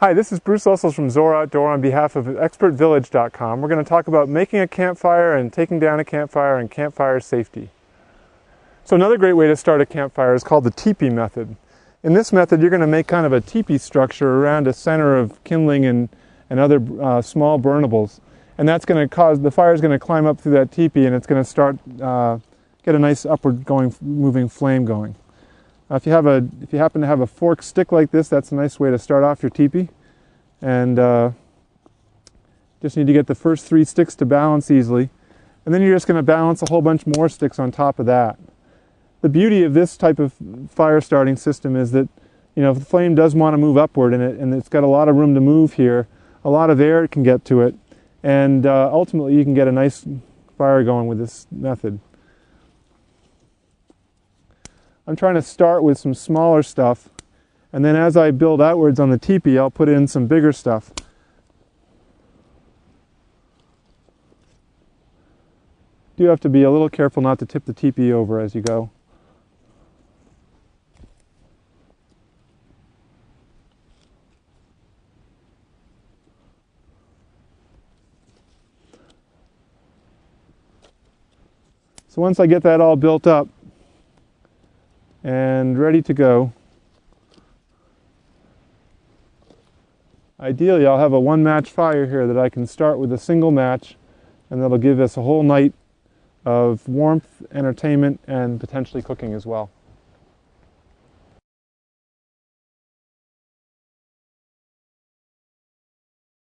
Hi, this is Bruce Lussels from Zora Outdoor on behalf of ExpertVillage.com. We're going to talk about making a campfire and taking down a campfire and campfire safety. So another great way to start a campfire is called the teepee method. In this method, you're going to make kind of a teepee structure around a center of kindling and other small burnables. And that's going to cause, the fire is going to climb up through that teepee and it's going to start, get a nice upward moving flame going. If you happen to have a forked stick like this, that's a nice way to start off your teepee. And just need to get the first 3 sticks to balance easily. And then you're just going to balance a whole bunch more sticks on top of that. The beauty of this type of fire starting system is that, you know, if the flame does want to move upward and it's got a lot of room to move here, a lot of air can get to it, and ultimately you can get a nice fire going with this method. I'm trying to start with some smaller stuff, and then as I build outwards on the teepee, I'll put in some bigger stuff. You have to be a little careful not to tip the teepee over as you go. So once I get that all built up and ready to go, ideally I'll have a 1-match fire here that I can start with a single match, and that'll give us a whole night of warmth, entertainment, and potentially cooking as well.